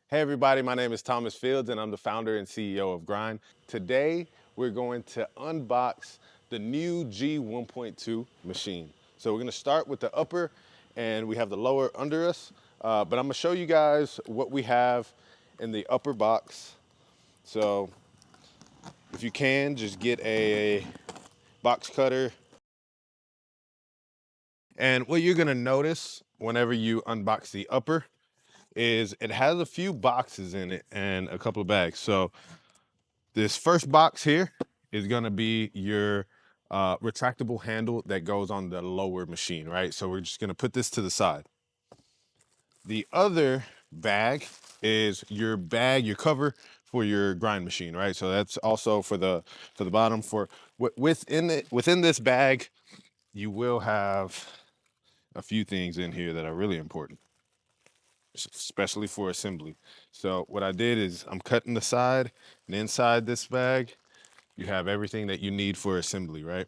Hey everybody, my name is Thomas Fields and I'm the founder and CEO of Grind. Today we're going to unbox the new G 1.2 machine. So we're going to start with the upper and we have the lower under us, but I'm going to show you guys what we have in the upper box. So if you can, just get a box cutter. And what you're going to notice whenever you unbox the upper is it has a few boxes in it and a couple of bags. So this first box here is gonna be your retractable handle that goes on the lower machine, right? So we're just gonna put this to the side. The other bag is your bag, your cover for your grind machine, right? So that's also for the bottom. For within this bag, you will have a few things in here that are really important, especially for assembly. So what I did is I'm cutting the side, and inside this bag you have everything that you need for assembly, right?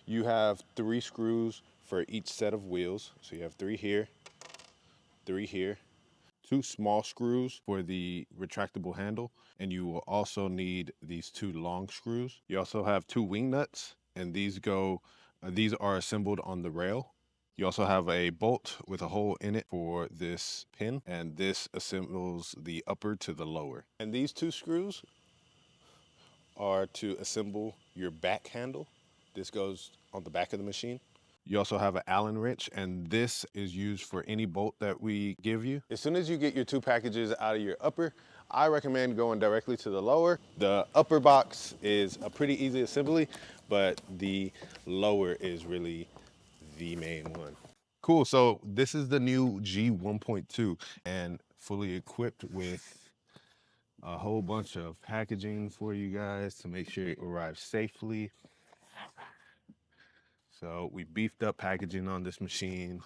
You have 3 screws for each set of wheels. So you have 3 here, 3 here, 2 small screws for the retractable handle, and you will also need these 2 long screws. You also have 2 wing nuts, and these are assembled on the rail. You also have a bolt with a hole in it for this pin, and this assembles the upper to the lower. And these 2 screws are to assemble your back handle. This goes on the back of the machine. You also have an Allen wrench, and this is used for any bolt that we give you. As soon as you get your 2 packages out of your upper, I recommend going directly to the lower. The upper box is a pretty easy assembly, but the lower is really the main one. Cool, so this is the new G 1.2 and fully equipped with a whole bunch of packaging for you guys to make sure it arrives safely. So we beefed up packaging on this machine.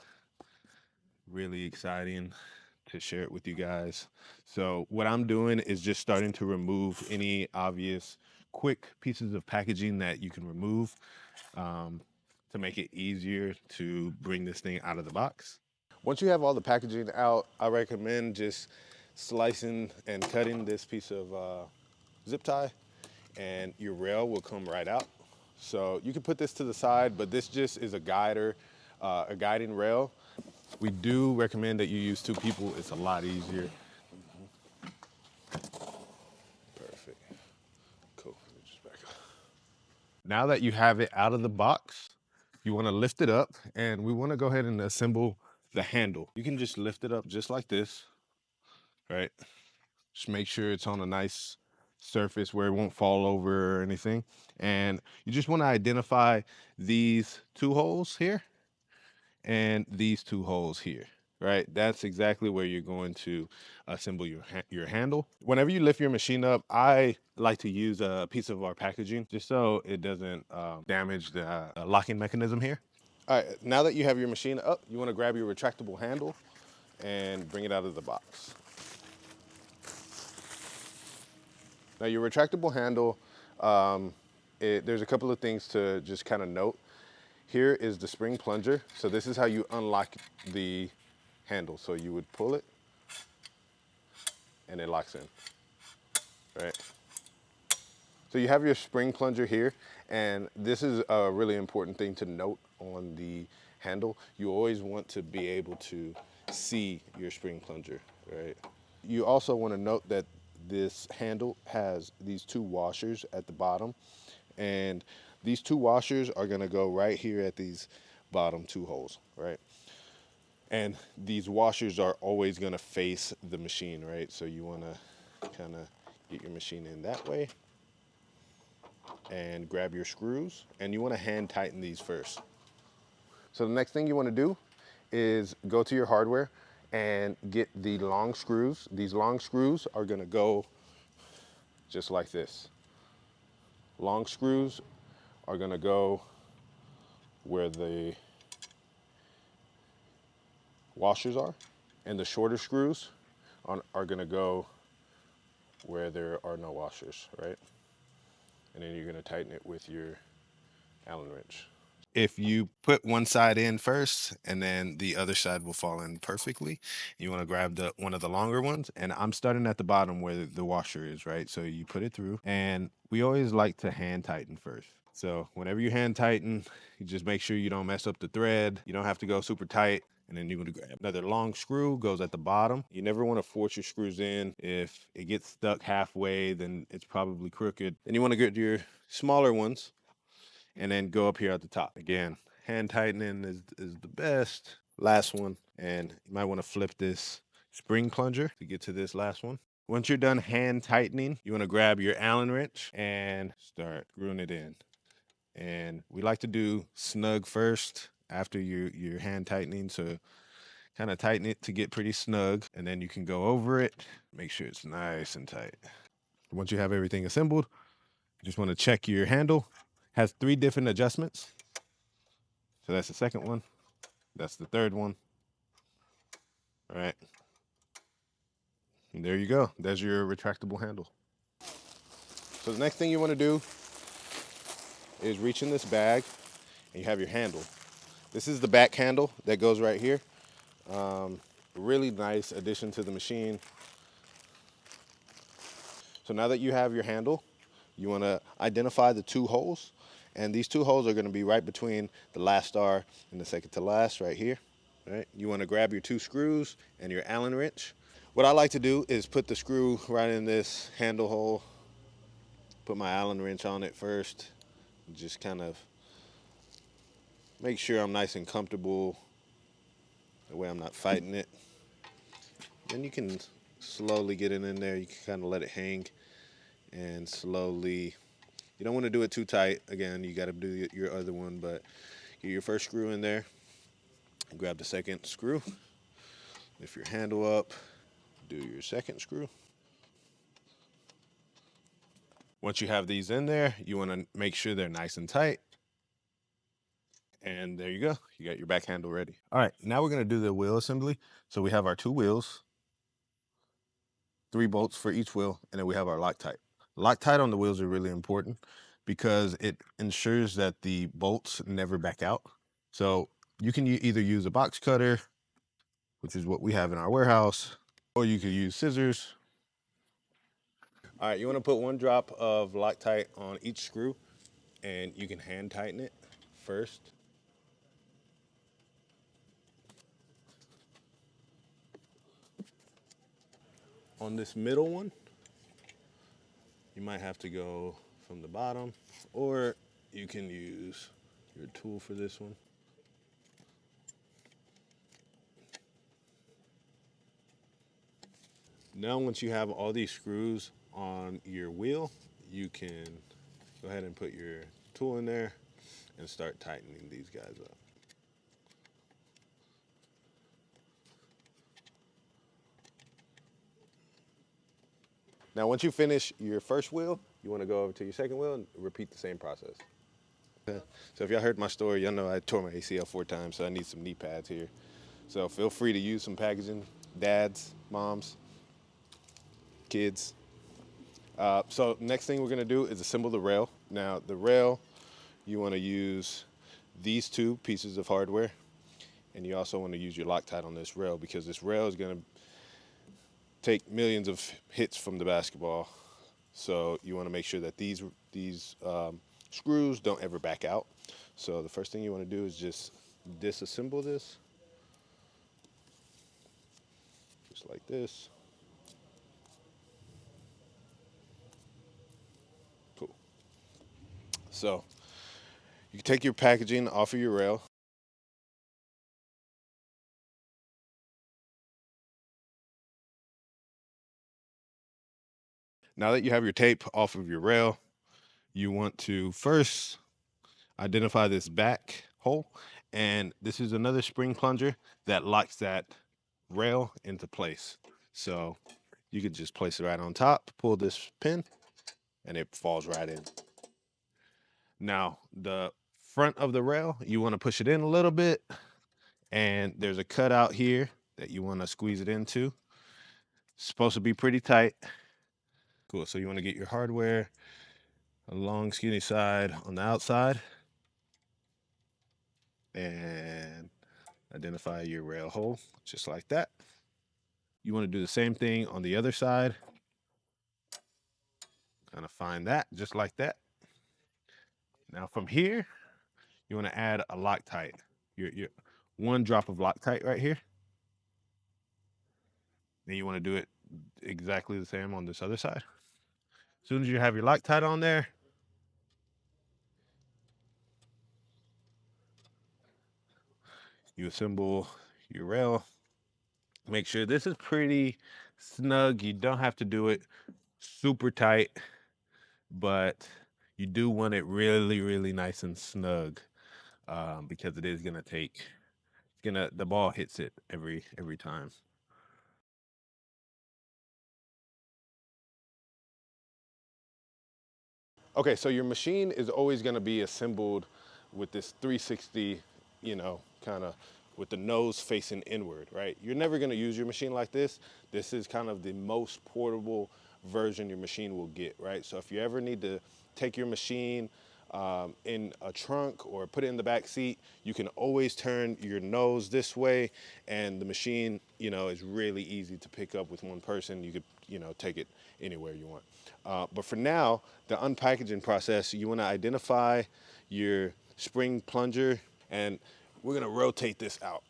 Really exciting to share it with you guys. So what I'm doing is just starting to remove any obvious quick pieces of packaging that you can remove, to make it easier to bring this thing out of the box. Once you have all the packaging out, I recommend just slicing and cutting this piece of zip tie, and your rail will come right out. So you can put this to the side, but this just is a guiding rail. We do recommend that you use 2 people. It's a lot easier. Perfect. Cool. Let me just back up. Now that you have it out of the box, you want to lift it up, and we want to go ahead and assemble the handle. You can just lift it up just like this, right? Just make sure it's on a nice surface where it won't fall over or anything. And you just want to identify these 2 holes here and these 2 holes here, right? That's exactly where you're going to assemble your handle. Whenever you lift your machine up, I like to use a piece of our packaging just so it doesn't damage the locking mechanism here. All right, now that you have your machine up, you want to grab your retractable handle and bring it out of the box. Now your retractable handle, there's a couple of things to just kind of note. Here is the spring plunger. So this is how you unlock the handle. So you would pull it and it locks in, right? So you have your spring plunger here, and this is a really important thing to note on the handle. You always want to be able to see your spring plunger, right? You also want to note that this handle has these 2 washers at the bottom, and these 2 washers are going to go right here at these bottom 2 holes, right? And these washers are always going to face the machine, right? So you want to kind of get your machine in that way and grab your screws, and you want to hand tighten these first. So the next thing you want to do is go to your hardware and get the long screws. These long screws are going to go just like this. Long screws are going to go where the washers are, and the shorter screws are going to go where there are no washers, right? And then you're going to tighten it with your Allen wrench. if you put one side in first and then the other side will fall in perfectly. You want to grab the one of the longer ones, and I'm starting at the bottom where the washer is, right? So you put it through, and we always like to hand tighten first. So whenever you hand tighten, you just make sure you don't mess up the thread. You don't have to go super tight. And then you want to grab another long screw, goes at the bottom. You never want to force your screws in. If it gets stuck halfway, then it's probably crooked. Then you want to get your smaller ones and then go up here at the top. Again, hand tightening is the best. Last one, and you might want to flip this spring plunger to get to this last one. Once you're done hand tightening, you want to grab your Allen wrench and start screwing it in. And we like to do snug first after your hand tightening, so kind of tighten it to get pretty snug, and then you can go over it, make sure it's nice and tight. Once you have everything assembled, you just want to check your handle. It has 3 different adjustments. So that's the second one. That's the third one. All right. And there you go. There's your retractable handle. So the next thing you want to do is reach in this bag and you have your handle. This is the back handle that goes right here. Really nice addition to the machine. So now that you have your handle, you want to identify the 2 holes. And these 2 holes are going to be right between the last star and the second to last right here. Right? You want to grab your 2 screws and your Allen wrench. What I like to do is put the screw right in this handle hole, put my Allen wrench on it first, just kind of make sure I'm nice and comfortable, that way I'm not fighting it. Then you can slowly get it in there, you can kind of let it hang and slowly, you don't want to do it too tight. Again, you got to do your other one, but get your first screw in there, grab the second screw, lift your handle up, do your second screw. Once you have these in there, you want to make sure they're nice and tight. And there you go. You got your back handle ready. All right, now we're going to do the wheel assembly. So we have our 2 wheels, 3 bolts for each wheel, and then we have our Loctite. Loctite on the wheels are really important because it ensures that the bolts never back out. So you can either use a box cutter, which is what we have in our warehouse, or you could use scissors. All right, you want to put 1 drop of Loctite on each screw, and you can hand tighten it first. On this middle one, you might have to go from the bottom, or you can use your tool for this one. Now, once you have all these screws on your wheel, you can go ahead and put your tool in there and start tightening these guys up. Now, once you finish your first wheel, you want to go over to your second wheel and repeat the same process. So if y'all heard my story, y'all know I tore my ACL 4 times, so I need some knee pads here. So feel free to use some packaging, dads, moms, kids. So next thing we're gonna do is assemble the rail. Now the rail, you wanna use these 2 pieces of hardware, and you also wanna use your Loctite on this rail because this rail is gonna take millions of hits from the basketball. So you wanna make sure that these screws don't ever back out. So the first thing you wanna do is just disassemble this, just like this. Cool. So you can take your packaging off of your rail. Now that you have your tape off of your rail, you want to first identify this back hole. And this is another spring plunger that locks that rail into place. So you could just place it right on top, pull this pin, and it falls right in. Now, the front of the rail, you want to push it in a little bit, and there's a cutout here that you want to squeeze it into. It's supposed to be pretty tight. Cool. So you want to get your hardware, a long skinny side on the outside. and identify your rail hole, just like that. You want to do the same thing on the other side. Kind of find that, just like that. Now from here, you want to add a Loctite. Your one drop of Loctite right here. Then you want to do it exactly the same on this other side. As soon as you have your Loctite on there, you assemble your rail. Make sure this is pretty snug. You don't have to do it super tight, but you do want it really, really nice and snug, because it is gonna take, it's gonna, the ball hits it every time. Okay, so your machine is always going to be assembled with this 360, kind of with the nose facing inward, right? You're never going to use your machine like this. This is kind of the most portable version your machine will get, right? So if you ever need to take your machine in a trunk or put it in the back seat, you can always turn your nose this way, and the machine, is really easy to pick up with one person. You could, take it anywhere you want. But for now, the unpackaging process, you want to identify your spring plunger, and we're going to rotate this out.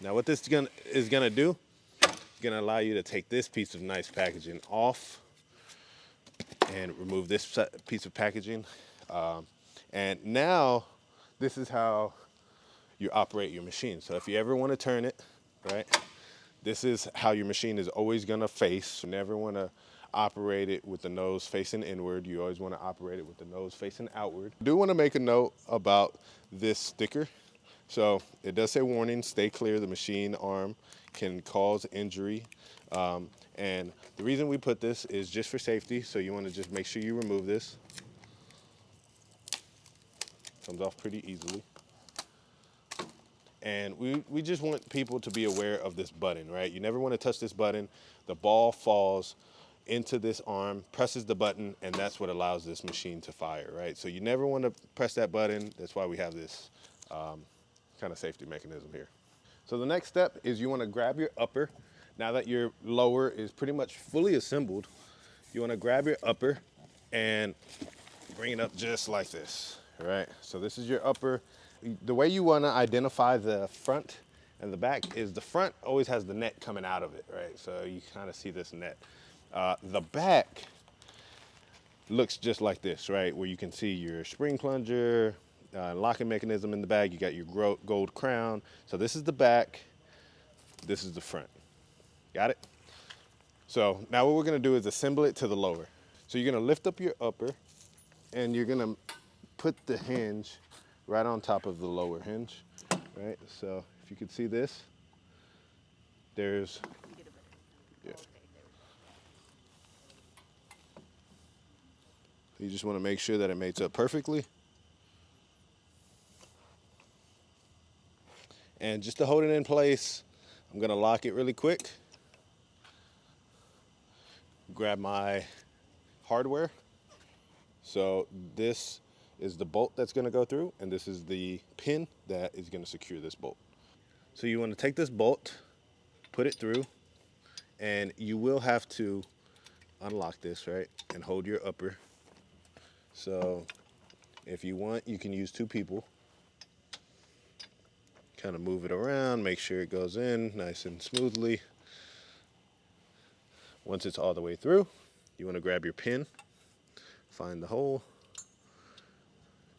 Now, what this is gonna do, it's gonna allow you to take this piece of nice packaging off and remove this piece of packaging. And now, this is how you operate your machine. So if you ever want to turn it, right, this is how your machine is always gonna face. You never want to operate it with the nose facing inward. You always want to operate it with the nose facing outward. I do want to make a note about this sticker. So it does say warning, stay clear, the machine arm can cause injury. And the reason we put this is just for safety. So you want to just make sure you remove this. Comes off pretty easily. And we just want people to be aware of this button, right? You never want to touch this button. The ball falls into this arm, presses the button, and that's what allows this machine to fire, right? So you never want to press that button. That's why we have this kind of safety mechanism here. So the next step is you want to grab your upper. Now that your lower is pretty much fully assembled, you want to grab your upper and bring it up just like this, right? So this is your upper. The way you want to identify the front and the back is the front always has the net coming out of it, right? So you kind of see this net. The back looks just like this, right? Where you can see your spring plunger, locking mechanism in the back. You got your gold crown. So this is the back. This is the front. Got it? So now what we're gonna do is assemble it to the lower. So you're gonna lift up your upper, and you're gonna put the hinge right on top of the lower hinge, right? So if you could see this, there's, yeah. You just wanna make sure that it mates up perfectly. And just to hold it in place, I'm gonna lock it really quick. Grab my hardware. So this is the bolt that's gonna go through, and this is the pin that is gonna secure this bolt. So you wanna take this bolt, put it through, and you will have to unlock this, right? And hold your upper. So if you want, you can use two people. Kind of move it around, make sure it goes in nice and smoothly. Once it's all the way through, you want to grab your pin, find the hole,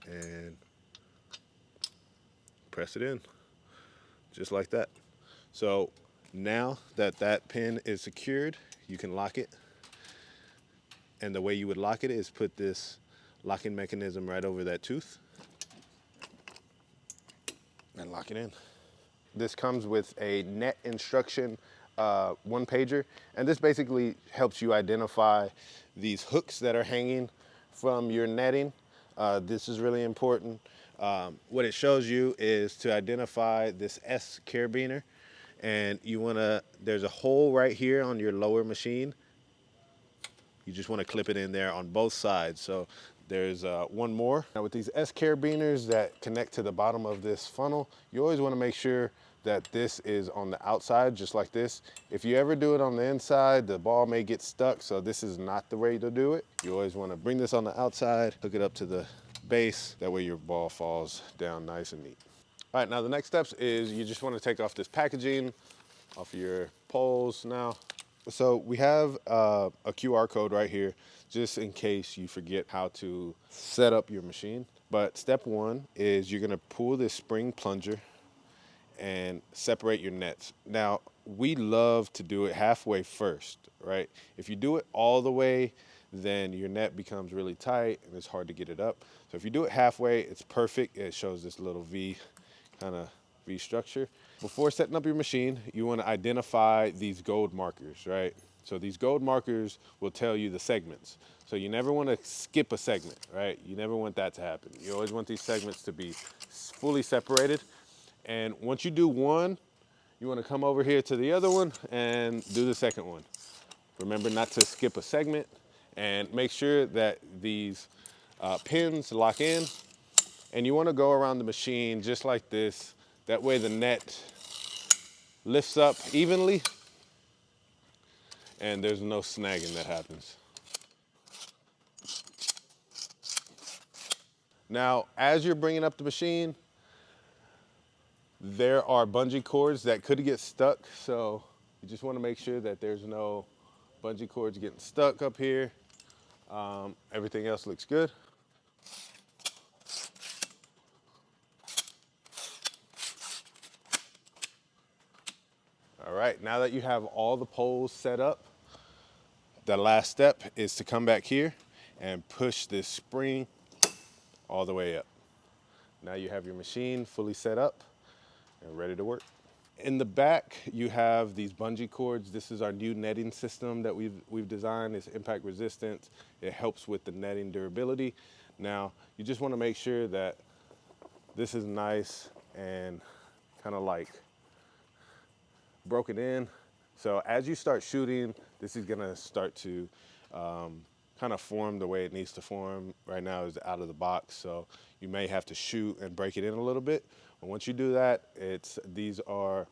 and press it in, just like that. So now that that pin is secured, you can lock it. And the way you would lock it is put this locking mechanism right over that tooth and lock it in. This comes with a net instruction one pager, and this basically helps you identify these hooks that are hanging from your netting. This is really important. What it shows you is to identify this S carabiner, and you wanna, there's a hole right here on your lower machine. You just wanna clip it in there on both sides. So There's one more. Now with these S carabiners that connect to the bottom of this funnel, you always want to make sure that this is on the outside, just like this. If you ever do it on the inside, the ball may get stuck, so this is not the way to do it. You always want to bring this on the outside, hook it up to the base, that way your ball falls down nice and neat. All right, now the next steps is you just want to take off this packaging off your poles now. So we have a QR code right here, just in case you forget how to set up your machine. But step one is you're gonna pull this spring plunger and separate your nets. Now, we love to do it halfway first, right? If you do it all the way, then your net becomes really tight and it's hard to get it up. So if you do it halfway, it's perfect. It shows this little V, kind of V structure. Before setting up your machine, you want to identify these gold markers, right? So these gold markers will tell you the segments. So you never want to skip a segment, right? You never want that to happen. You always want these segments to be fully separated. And once you do one, you want to come over here to the other one and do the second one. Remember not to skip a segment, and make sure that these pins lock in. And you want to go around the machine just like this. That way the net lifts up evenly and there's no snagging that happens. Now, as you're bringing up the machine, there are bungee cords that could get stuck, so you just want to make sure that there's no bungee cords getting stuck up here. Everything else looks good. All right, now that you have all the poles set up, the last step is to come back here and push this spring all the way up. Now you have your machine fully set up and ready to work. In the back, you have these bungee cords. This is our new netting system that we've designed. It's impact resistant. It helps with the netting durability. Now, you just want to make sure that this is nice and kind of like broken in. So as you start shooting, this is gonna start to kind of form the way it needs to form. Right now is out of the box, so you may have to shoot and break it in a little bit. But once you do that, these are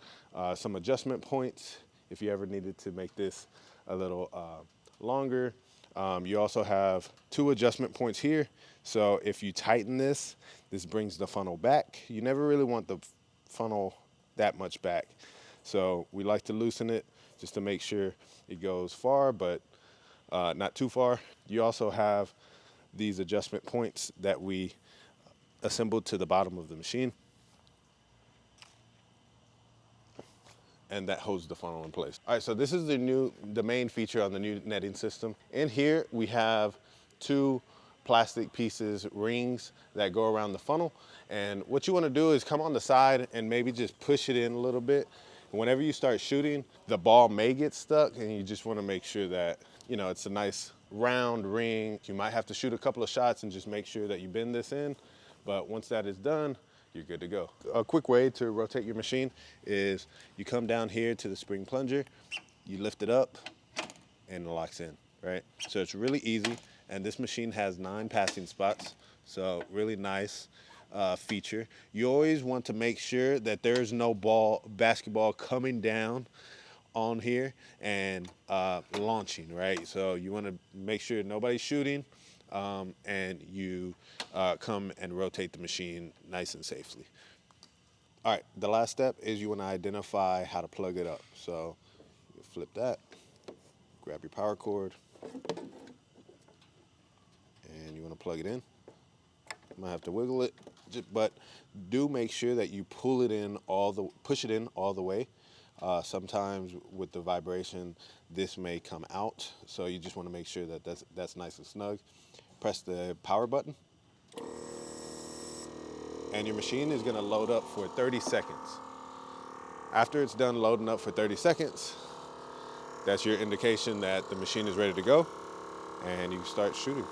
some adjustment points if you ever needed to make this a little longer. You also have 2 adjustment points here. So if you tighten this, this brings the funnel back. You never really want the funnel that much back. So we like to loosen it just to make sure it goes far, but not too far. You also have these adjustment points that we assembled to the bottom of the machine, and that holds the funnel in place. All right, so this is the main feature on the new netting system. In here, we have 2 plastic pieces, rings that go around the funnel. And what you wanna do is come on the side and maybe just push it in a little bit. Whenever you start shooting, the ball may get stuck, and you just wanna make sure that, it's a nice round ring. You might have to shoot a couple of shots and just make sure that you bend this in. But once that is done, you're good to go. A quick way to rotate your machine is you come down here to the spring plunger, you lift it up, and it locks in, right? So it's really easy, and this machine has 9 passing spots, so really nice feature. You always want to make sure that there's no basketball coming down on here and launching, right? So you want to make sure nobody's shooting, and you come and rotate the machine nice and safely. All right, the last step is you want to identify how to plug it up. So you flip that, grab your power cord, and you want to plug it in. You might have to wiggle it, but do make sure that you push it in all the way. Sometimes with the vibration, this may come out, so you just want to make sure that that's nice and snug. Press the power button, and your machine is going to load up for 30 seconds. After it's done loading up for 30 seconds, that's your indication that the machine is ready to go, and you can start shooting.